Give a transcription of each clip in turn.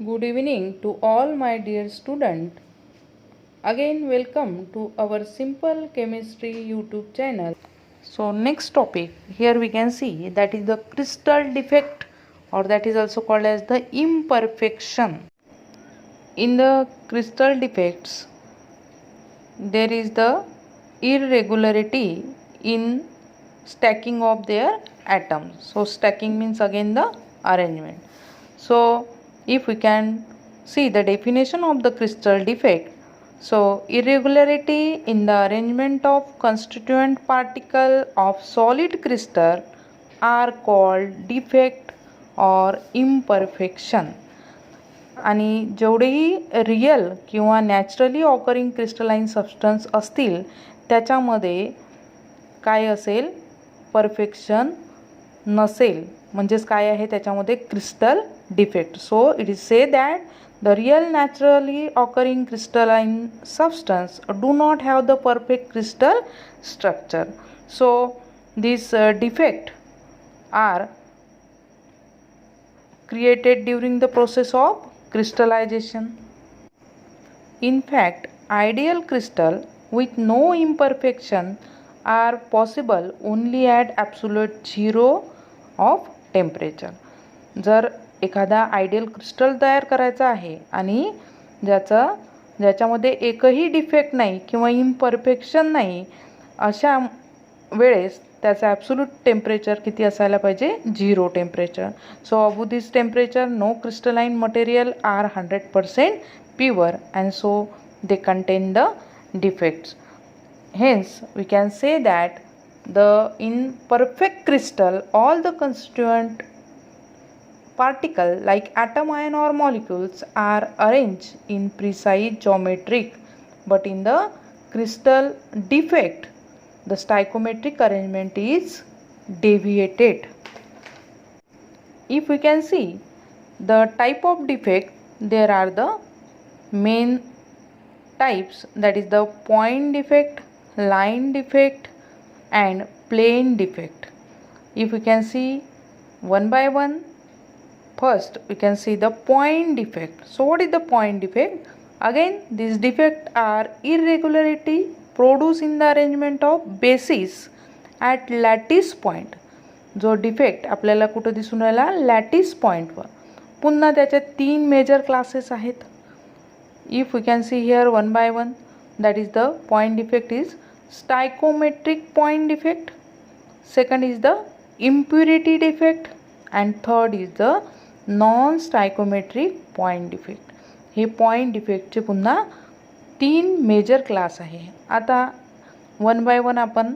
Good evening to all my dear student. Again welcome to our Simple Chemistry YouTube channel. So next topic here we can see that is the crystal defect, or that is also called as the imperfection. In the crystal defects there is the irregularity in stacking of their atoms. So stacking means again the arrangement. So if we can see the definition of the crystal defect, so irregularity in the arrangement of constituent particle of solid crystal are called defect or imperfection. आणि जेवढेही real किंवा naturally occurring crystalline substance असतील त्याच्यामध्ये काय असेल, perfection नसेल, म्हणजेच काय आहे त्याच्यामध्ये crystal defect. So it is say that the real naturally occurring crystalline substance do not have the perfect crystal structure. So this defect are created during the process of crystallization. In fact, ideal crystal with no imperfection are possible only at absolute zero of temperature. जर एखादा ideal crystal तयार करायचा आहे आणि ज्याच्यामध्ये एकही defect नाही किंवा इम्परफेक्शन नाही, अशा वेळेस त्याचा ॲब्सोल्यूट टेम्परेचर किती असायला पाहिजे, 0 temperature. So above this temperature no crystalline material are 100% pure and so they contain the defects. Hence we can say that in perfect crystal all the constituent particle like atom, ion or molecules are arranged in precise geometric, but in the crystal defect the stoichiometric arrangement is deviated. If we can see the type of defect, there are the main types, that is the point defect, line defect and plane defect. If we can see one by one, first we can see the point defect. So what is the point defect? Again these defects are irregularity produced in the arrangement of bases at lattice point. जो डिफेक्ट आपल्याला कुठं दिसून राहिला, lattice पॉईंटवर. पुन्हा त्याच्या 3 major classes आहेत. If we can see here one by one, that is the point defect is stoichiometric point defect, second is the impurity defect and third is the non stoichiometric point defect. हे point डिफेक्टचे पुन्हा 3 major class आहे. आता one by one आपण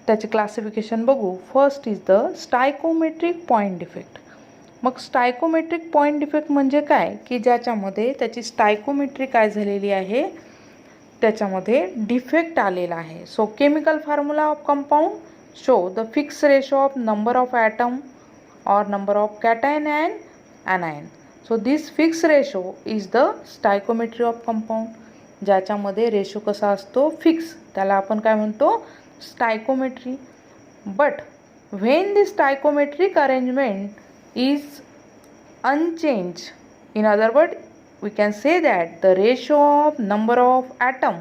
त्याचे classification बघू. First is the stoichiometric point defect. मग stoichiometric point defect म्हणजे काय, की ज्याच्यामध्ये त्याची स्टायकोमेट्री काय झालेली आहे, त्याच्यामध्ये डिफेक्ट आलेला आहे. So chemical formula of compound show the fix ratio of number of atom और number of cation and anion. So this fix ratio is the stoichiometry of compound. ज्याच्यामध्ये रेशो कसा असतो, फिक्स, त्याला आपण काय म्हणतो, stoichiometry. But when this stoichiometric arrangement is unchange, in other word we can say that the ratio of number of atom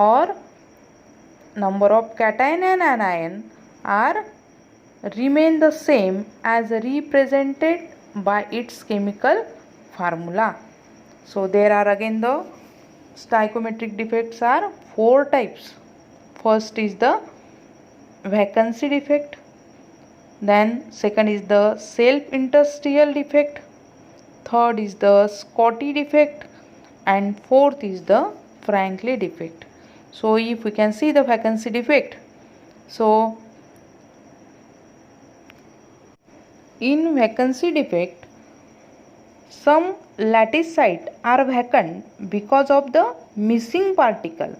or number of cation and anion are remain the same as represented by its chemical formula. So there are again the stoichiometric defects are 4 types. First is the vacancy defect, then second is the self interstitial defect, third is the Scotty defect and fourth is the FRENKEL defect. So if we can see the vacancy defect, so in vacancy defect some lattice site are vacant because of the missing particle.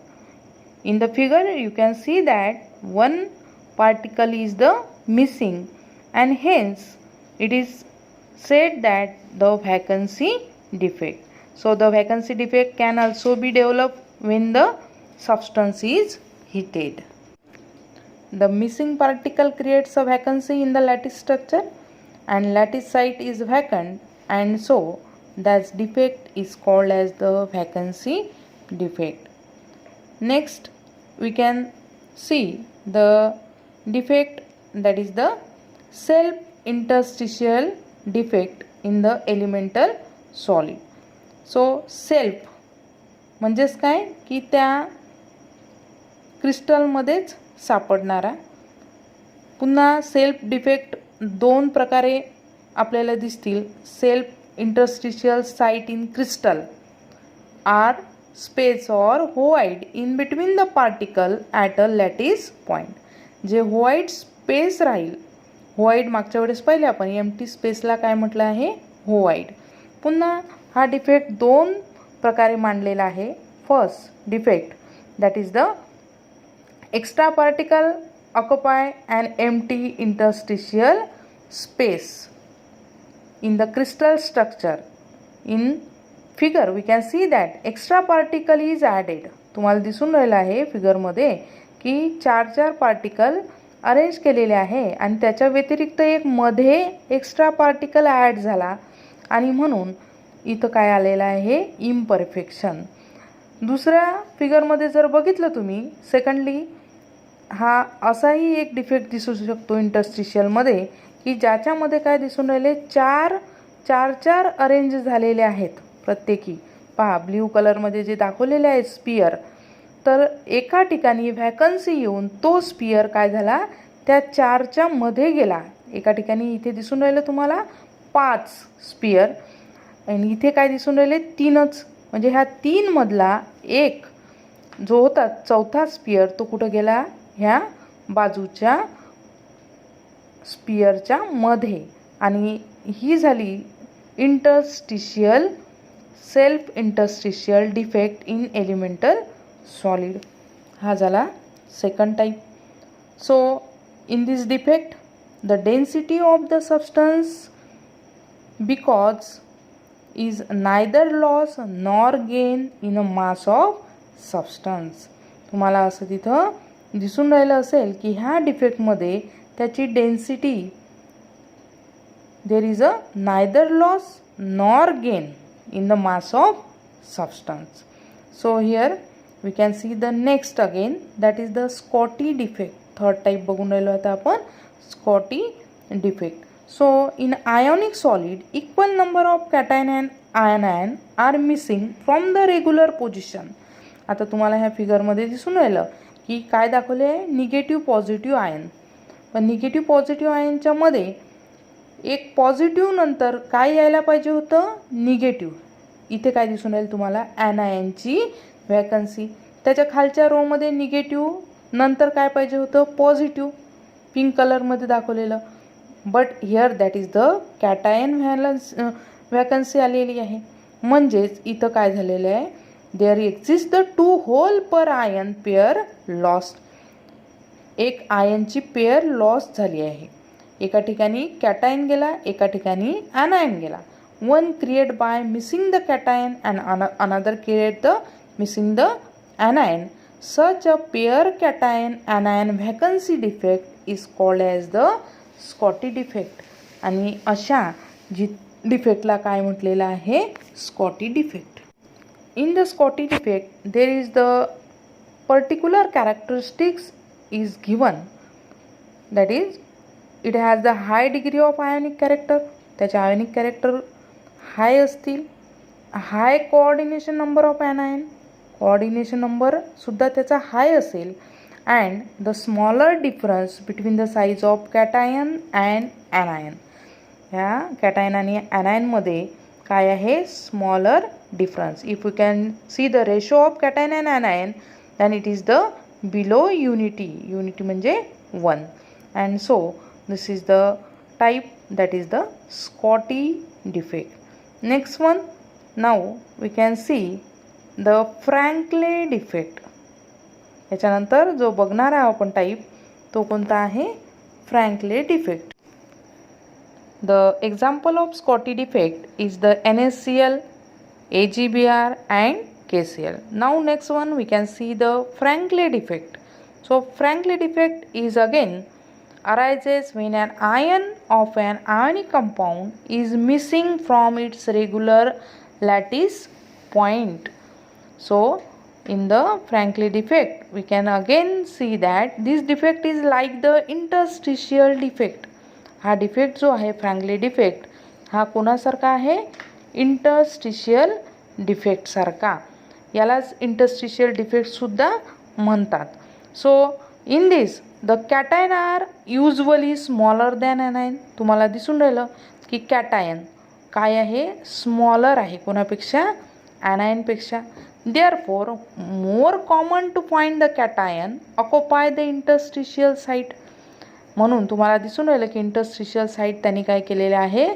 In the figure you can see that one particle is the missing and hence it is said that the vacancy defect. So the vacancy defect can also be developed when the substance is heated. The missing particle creates a vacancy in the lattice structure and lattice site is vacant, and so that defect is called as the vacancy defect. Next we can see the defect that is the self interstitial defect in the elemental solid. So self म्हणजेच काय की त्या क्रिस्टलमध्येच सापडणारा. पुन्हा self defect दोन प्रकारे आपल्याला दिसतील. Self interstitial site in crystal are space और void in between the particle at a lattice point. जे होवाइड स्पेस राहील, होवाइड मागच्या वेळेस पाहिले आपण, एम्प्टी स्पेसला काय म्हटलं आहे, होवाइड. पुन्हा हा डिफेक्ट दोन प्रकारे मांडलेला आहे. First defect that is the extra particle occupy an empty interstitial space in the crystal structure. In figure we can see that extra particle is added. तुम्हाला दिसून राहिलं आहे फिगरमध्ये की चार पार्टिकल अरेंज केलेले आहे आणि त्याच्या व्यतिरिक्त एक मध्ये एक्स्ट्रा पार्टिकल ॲड झाला आणि म्हणून इथं काय आलेलं आहे, इम्परफेक्शन. दुसऱ्या फिगरमध्ये जर बघितलं तुम्ही, सेकंडली हा असाही एक डिफेक्ट दिसू शकतो इंटरस्टिशियलमध्ये की ज्याच्यामध्ये काय दिसून राहिले, चार अरेंज झालेले आहेत प्रत्येकी. पहा ब्ल्यू कलरमध्ये जे दाखवलेले आहेत स्पियर, तर एका ठिकाणी व्हॅकन्सी येऊन तो स्पियर काय झाला, त्या चारच्या मध्ये गेला. एका ठिकाणी इथे दिसून राहिलं तुम्हाला 5 स्पियर आणि इथे काय दिसून राहिले 3च. म्हणजे ह्या 3 मधला एक जो होता चौथा स्पियर तो कुठं गेला, ह्या बाजूच्या स्पियरच्या मध्ये. आणि ही झाली interstitial self interstitial defect in elemental solid. हा झाला second type. So in this defect the density of the substance because is neither loss nor gain in a mass of substance. तुम्हाला असं तिथं दिसून राहिलं असेल की ह्या डिफेक्टमध्ये त्याची density there is a neither loss nor gain in the mass of substance. So here we can see the next again that is the Schottky defect. Third type बघून राहिलो आता आपण, Schottky defect. So in ionic solid equal number of cation and anion are missing from the regular position. आता तुम्हाला ह्या फिगरमध्ये दिसून राहिलं की काय दाखवले आहे, निगेटिव्ह पॉझिटिव्ह आयन. पण निगेटिव्ह पॉझिटिव्ह आयनच्या मध्ये एक पॉझिटिव्ह नंतर काय यायला पाहिजे होतं, निगेटिव्ह. इथे काय दिसून राहील तुम्हाला, ॲनायनची व्हॅकन्सी. त्याच्या खालच्या रोमध्ये निगेटिव्ह नंतर काय पाहिजे होतं, पॉझिटिव्ह, पिंक कलरमध्ये दाखवलेलं. But here that is the cation vacancy आलेली आहे. म्हणजेच इथं काय झालेलं आहे, there exist the 2 hole per ion pair lost. एक आयनची पेअर लॉस झाली आहे. एका ठिकाणी कॅटायन गेला, एका ठिकाणी ॲनायन गेला. One create by missing the cation and another create the missing the anion. Such a pair cation anion vacancy defect is called as the Schottky defect. आणि अशा जी डिफेक्टला काय म्हटलेलं आहे, Schottky defect. In the Schottky defect there is the particular characteristics is given, that is it has the high degree of ionic character. त्याचे ionic character high असतील. High coordination number of anion, coordination number सुद्धा त्याचा high असेल. And the smaller difference between the size of cation and anion. ह्या cation आणि ॲनायनमध्ये काय आहे, smaller difference. If you can see the ratio of cation and anion than it is the below unity. Unity म्हणजे 1. And so this is the type that is the Scotty defect. Next one, now we can see the Frankel defect. याच्यानंतर जो बघणार आहे आपण type तो कोणता आहे, Frankel defect. The example of Scotty defect is the NaCl, AgBr and KCl. Now next one we can see the Frankel defect. So Frankel defect is again arises when an ion of an ionic compound is missing from its regular lattice point. So in the Frankel defect we can again see that this defect is like the interstitial defect. हा defect जो आहे frankly defect हा कोणासारखा आहे, interstitial defect सारखा. यालाच interstitial defect सुद्धा म्हणतात. So in this the cation are usually smaller than anion. तुम्हाला दिसून राहिलं की कॅटायन काय आहे, स्मॉलर आहे कोणापेक्षा, ॲनायनपेक्षा. Therefore more common to find the cation occupy the interstitial site. म्हणून तुम्हाला दिसून राहिलं की इंटरस्टिशियल साईट त्यांनी काय केलेले आहे,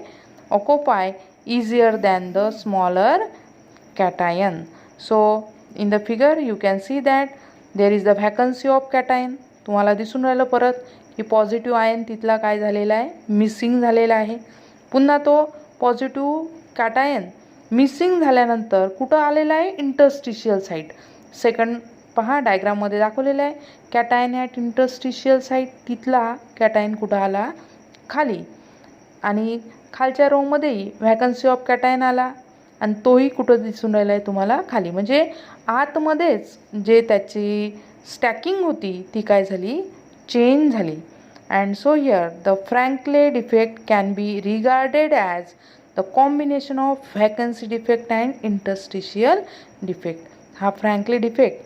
occupy easier than the smaller cation. So in the figure you can see that there is the vacancy of cation. तुम्हाला दिसून राहिलं परत की पॉझिटिव्ह आयन तिथला काय झालेला आहे, मिसिंग झालेला आहे. पुन्हा तो पॉझिटिव्ह कॅटायन मिसिंग झाल्यानंतर कुठं आलेला आहे, इंटरस्टिशियल साईट. सेकंड पहा डायग्राममध्ये दाखवलेलं आहे, कॅटायन ॲट इंटरस्टिशियल साईट. तिथला कॅटायन कुठं आला, खाली. आणि खालच्या रोमध्येही व्हॅकन्सी ऑफ कॅटायन आला आणि तोही कुठं दिसून राहिला आहे तुम्हाला, खाली. म्हणजे आतमध्येच जे त्याची स्टॅकिंग होती ती काय झाली, चेंज झाली. And so here the Frenkel defect can be regarded as the combination of vacancy defect and interstitial defect. हा फ्रँकले डिफेक्ट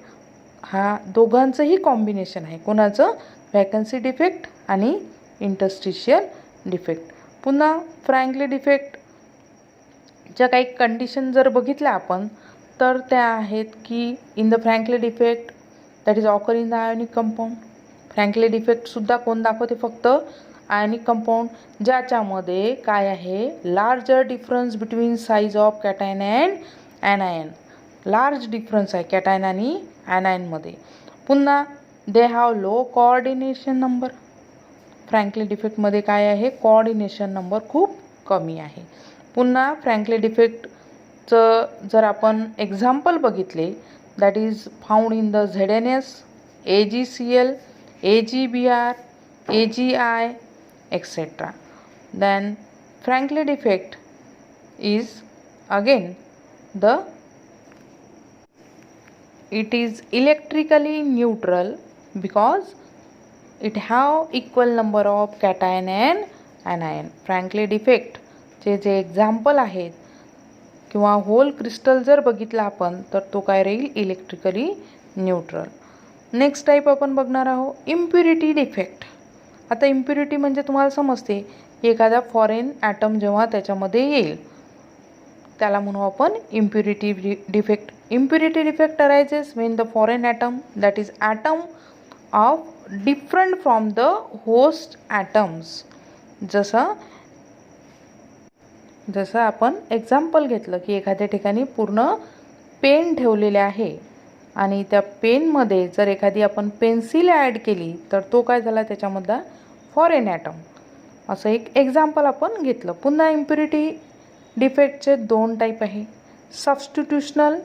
हा दोघांचंही कॉम्बिनेशन आहे. कोणाचं, व्हॅकन्सी डिफेक्ट आणि इंटरस्टिशियल डिफेक्ट. पुन्हा फ्रँकली डिफेक्टच्या काही कंडिशन जर बघितल्या आपण तर त्या आहेत की in the Frenkel defect that is occur in the ionic compound. Frenkel डिफेक्टसुद्धा कोण दाखवते, फक्त आयोनिक कंपाऊंड, ज्याच्यामध्ये काय आहे, larger difference between size of cation and anion. Large difference आहे कॅटायन आणि ॲनायनमध्ये. पुन्हा they have low coordination number. Frenkel डिफेक्टमध्ये काय आहे, कोऑर्डिनेशन नंबर खूप कमी आहे. पुन्हा फ्रँकली डिफेक्टचं जर आपण एक्झाम्पल बघितले that is found in the ZNS, AgCl, AgBr, AgI etc. Then Frankel defect is again it is electrically neutral because it have equal number of cation and anion. Frankel defect जे example आहेत किंवा hole crystal जर बघितला आपण तर तो काय राहील, इलेक्ट्रिकली न्यूट्रल. नेक्स्ट टाईप आपण बघणार आहोत, इम्प्युरिटी डिफेक्ट. आता इम्प्युरिटी म्हणजे तुम्हाला समजते की एखादा फॉरेन ॲटम जेव्हा त्याच्यामध्ये येईल त्याला म्हणू आपण impurity defect. Impurity defect arises when the foreign atom that is atom of different from the host atoms. जसं आपण एक्झाम्पल घेतलं की एखाद्या ठिकाणी पूर्ण पेन ठेवलेले आहे आणि त्या पेनमध्ये जर एखादी आपण पेन्सिल ॲड केली तर तो काय झाला, त्याच्यामधला फॉरेन ॲटम. असं एक एक्झाम्पल आपण घेतलं. पुन्हा इम्प्युरिटी डिफेक्टचे दोन टाईप आहे, substitutional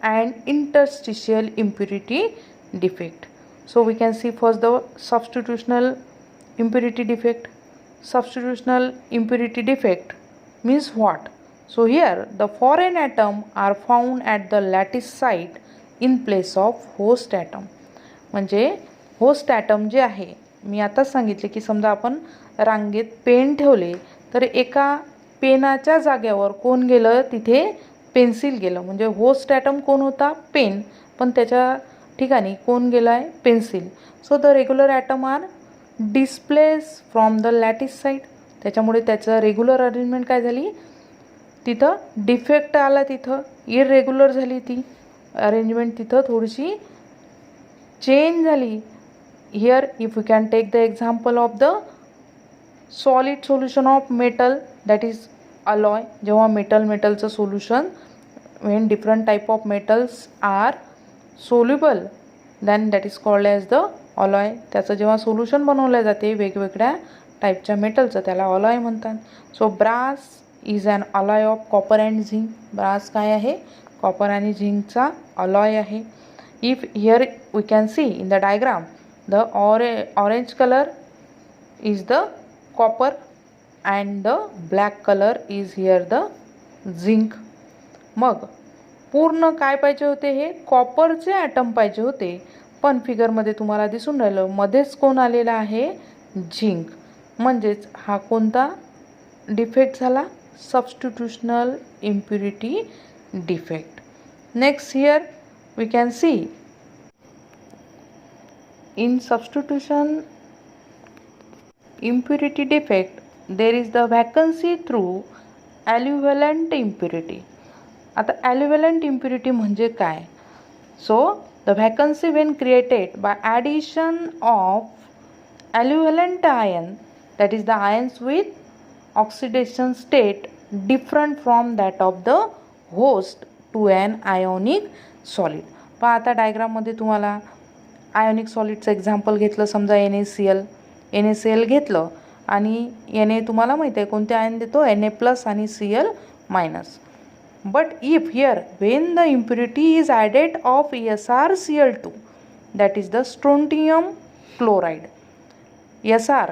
and interstitial impurity defect. So we can see first the substitutional impurity defect. Substitutional impurity defect means what? So here the foreign atom are found at the lattice site in place of host atom. म्हणजे host atom जे आहे, मी आताच सांगितले की समजा आपण रांगेत pen ठेवले तर एका पेनाच्या जागेवर कोण गेलं, तिथे पेन्सिल गेलं. म्हणजे होस्ट ॲटम कोण होता, पेन, पण त्याच्या ठिकाणी कोण गेला आहे, pencil. So the regular atom are displace from the lattice site. त्याच्यामुळे त्याचं रेग्युलर अरेंजमेंट काय झाली, तिथं डिफेक्ट आला, तिथं इरेग्युलर झाली ती अरेंजमेंट, तिथं थोडीशी चेंज झाली. Here if you can take the example of the solid solution of metal that is alloy. जेव्हा मेटलचं solution when different type of metals are soluble than that is called as the alloy. त्याचं जेव्हा solution बनवलं जाते वेगवेगळ्या टाईपच्या मेटलचं त्याला alloy म्हणतात. So brass is an alloy of copper and zinc. Brass काय आहे, कॉपर आणि झिंकचा अलॉय आहे. If here we can see in the diagram the orange colour is the copper and the black color is here the zinc. मग पूर्ण काय पाहिजे होते, हे कॉपरचे ॲटम पाहिजे होते, पण फिगरमध्ये तुम्हाला दिसून राहिलं मध्येच कोण आलेला आहे, झिंक. म्हणजेच हा कोणता डिफेक्ट झाला, substitutional impurity defect. Next here we can see in substitution impurity defect there is the vacancy through equivalent impurity. आता equivalent impurity म्हणजे काय? So the vacancy when created by addition of equivalent ion, that is the ions with oxidation state different from that of the host to an ionic solid. पहा आता डायग्राममध्ये तुम्हाला ionic सॉलिडचं example घेतलं, समजा NaCl घेतलं आणि Na तुम्हाला माहिती आहे कोणते आयन देतो, Na+ आणि Cl-. But if here Wien the impurity is added of SrCl2, that is the strontium chloride. Sr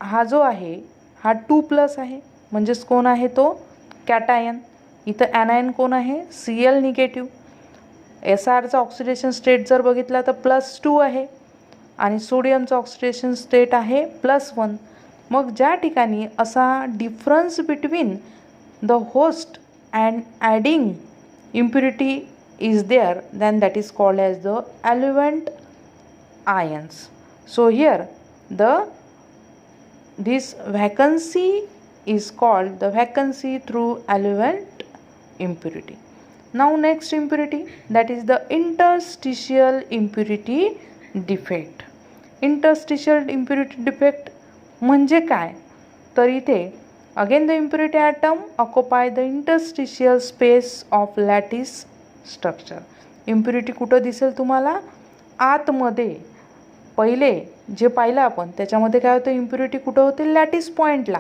हा जो आहे हा 2+ आहे, म्हणजेच कोण आहे तो, कॅटायन. इथं ॲनायन कोण आहे, Cl निगेटिव्ह. Srचा ऑक्सिडेशन स्टेट जर बघितला तर +2 आहे आणि सोडियमचा ऑक्सिडेशन स्टेट आहे +1. मग ज्या ठिकाणी असा difference between the host and adding impurity is there, than that is called as the aliovalent ions. So here this vacancy is called the vacancy through equivalent impurity. Now next impurity, that is the interstitial impurity defect. Interstitial impurity defect म्हणजे काय, तर इथे again the impurity atom occupy the interstitial space of lattice structure. impurity कुठं दिसेल तुम्हाला, आतमध्ये. पहिले जे पाहिलं आपण त्याच्यामध्ये काय होतं, इम्प्युरिटी कुठं होते, लॅटिस पॉईंटला.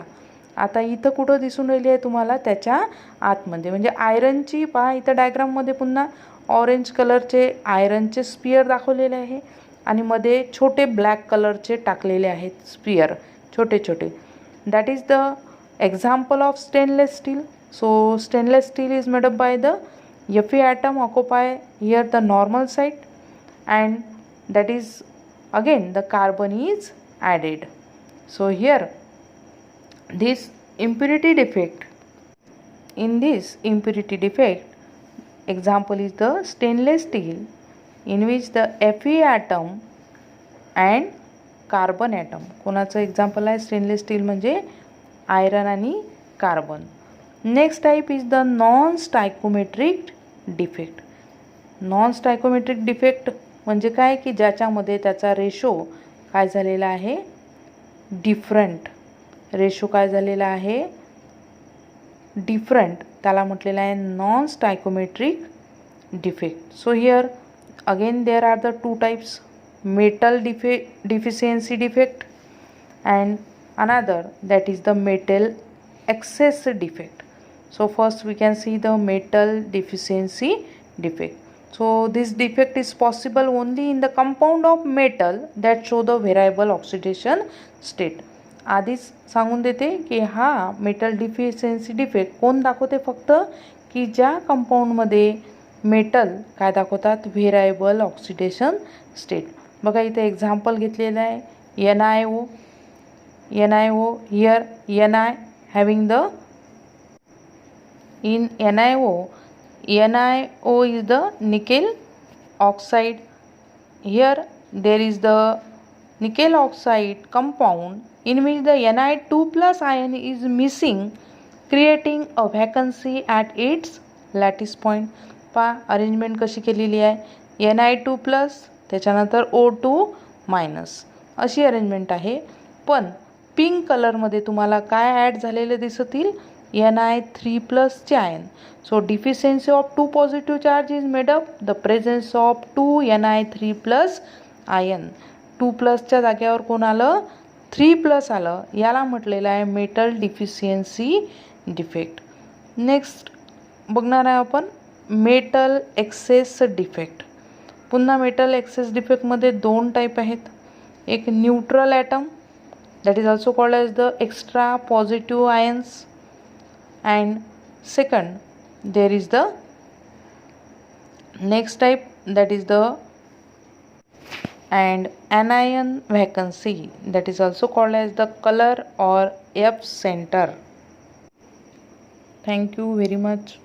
आता इथं कुठं दिसून राहिली आहे तुम्हाला, त्याच्या आतमध्ये. म्हणजे आयरनची, पहा इथं डायग्राममध्ये पुन्हा ऑरेंज कलरचे आयरनचे स्पियर दाखवलेले आहे आणि मध्ये छोटे ब्लॅक कलरचे टाकलेले आहेत स्पियर, छोटे छोटे. That is the example of stainless steel. So stainless steel is made up by the Fe atom occupy here the normal site, and that is again the carbon is added. So here this impurity defect, in this impurity defect example is the stainless steel, in which the Fe atom and carbon atom, कोणाचं example आहे stainless steel म्हणजे iron आणि carbon. Next type is the non stoichiometric defect. Non stoichiometric defect म्हणजे काय, की ज्याच्यामध्ये त्याचा ratio काय झालेला आहे, डिफरंट. रेशो काय झालेला आहे, डिफरंट, त्याला म्हटलेलं आहे non stoichiometric defect. So here again there are the 2 types, metal deficiency defect and another that is the metal excess defect. So first we can see the metal deficiency defect. So this defect is possible only in the compound of metal that show the variable oxidation state. आधीच सांगून देते की हा metal deficiency defect कोण दाखवते, फक्त की ज्या कंपाऊंडमध्ये मेटल काय दाखवतात, व्हेरायबल ऑक्सिडेशन स्टेट. बघा इथे एक्झाम्पल घेतलेलं आहे NiO. Here Ni having the, in NiO is the nickel oxide. Here there is the nickel oxide compound in which the Ni2+ ion is missing, creating a vacancy at its lattice point. पहा arrangement कशी केलेली आहे, Ni2+ त्याच्यानंतर O2- अशी arrangement आहे. पण pink कलरमध्ये तुम्हाला काय ॲड झालेलं दिसतील, Ni3+ चे ion. So deficiency of 2 positive charge is made up the presence of 2 Ni3+ ion. 2+च्या जागेवर कोण आलं, 3+ आलं. याला म्हटलेलं आहे मेटल डिफिशियन्सी डिफेक्ट. नेक्स्ट बघणार आहे आपण मेटल एक्सेस डिफेक्ट. पुन्हा मेटल एक्सेस डिफेक्टमध्ये 2 टाईप आहेत, एक neutral atom that is also called as the extra positive ions. And second, there is the next type, that is the anion vacancy, that is also called as the color or F center. Thank you very much.